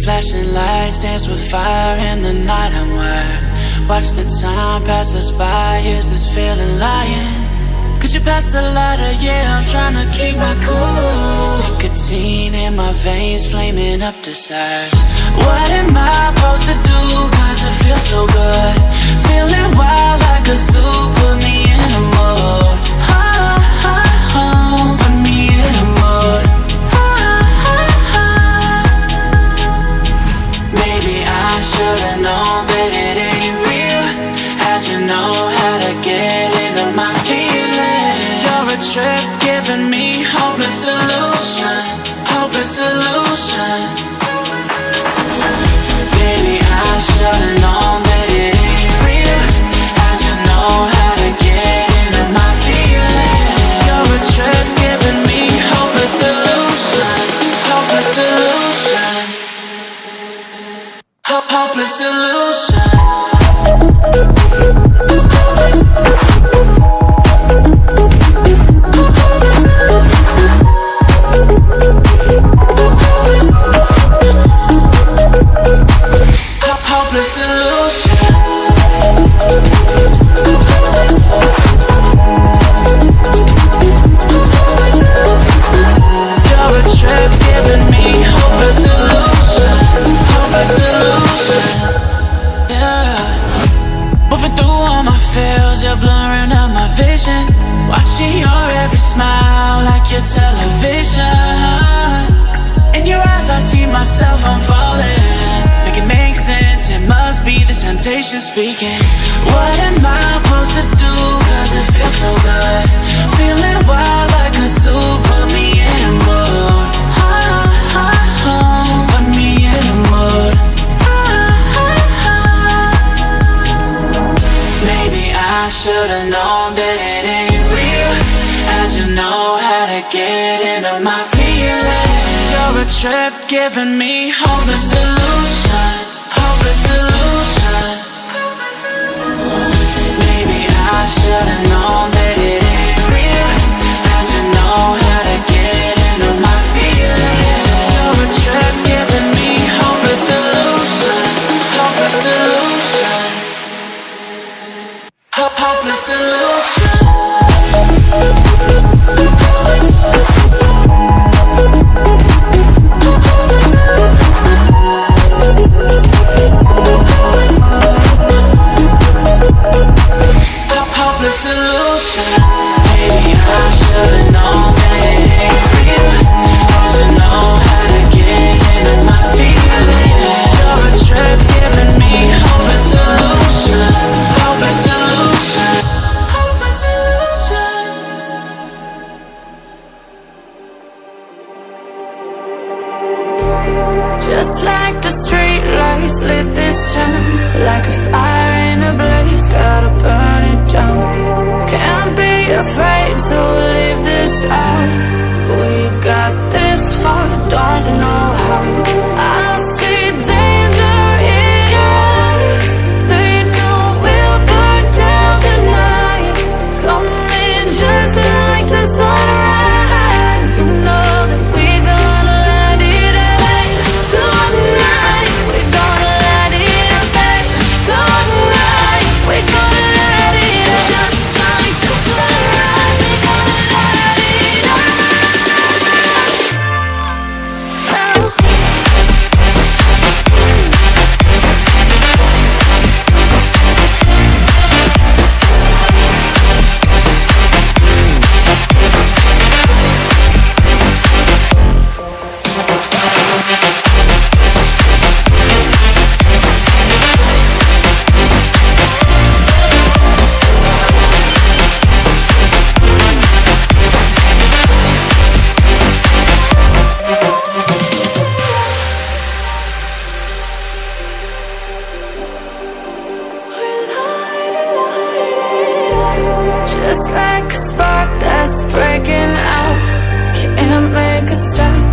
flashing lights dance with fire in the night. I'm wired. Watch the time pass us by. Is this feeling lying? Could you pass the lighter? Yeah, I'm trying to keep my cool. Nicotine in my veins, flaming up desires. What am I supposed to do? Cause it feels so good. Feeling wild like a zoo. Put me in a mood. Put me in a mood. Maybe I should've known that it ain't real. How'd you know how to get into my feelings? You're a trip giving me hopeless solution. Hopeless solution. Baby, I should've known that it ain't real. How'd you know how to get into my feelings? You're a trip giving me hopeless solution. Hopeless solution. Hopeless solution. Hopeless solution. You're a trip giving me hopeless solution. Hopeless solution. Yeah. Moving through all my feels, you're blurring out my vision. Watching your every smile like your television. In your eyes I see myself, I'm falling. Make it make sense, it must be the temptation speaking. What am I supposed to do? Cause it feels so good. Feeling wild like a zoo. Put me in a mood. Put me in a mood. Maybe I should've known that it ain't real. How'd you know how to get into my feelings? You're a trip giving me hopeless solution. Hopeless solution. Maybe I should've known that it ain't real. How'd you know how to get into my feelings? You're a trip giving me hopeless solution. Hopeless solution. Hopeless solution. Hopeless solution. Maybe I should've known that it ain't real. How'd you know how to get into my feelings? You're a trip giving me hopeless solution. Hopeless solution. Hopeless solution. Just like the street lights lit this town, like a fire in a blaze, gotta burn it down. Can't be afraid to leave this out. We got this far, don't know how. I see danger in your eyes. They know we'll burn down the night. Coming just like the sunrise. You know that we're gonna let it rain tonight. We're gonna let it rain tonight. We're gonna let it rain just like the sunrise. We're gonna let it rain now. Just like a spark that's breaking out, can't make a stop.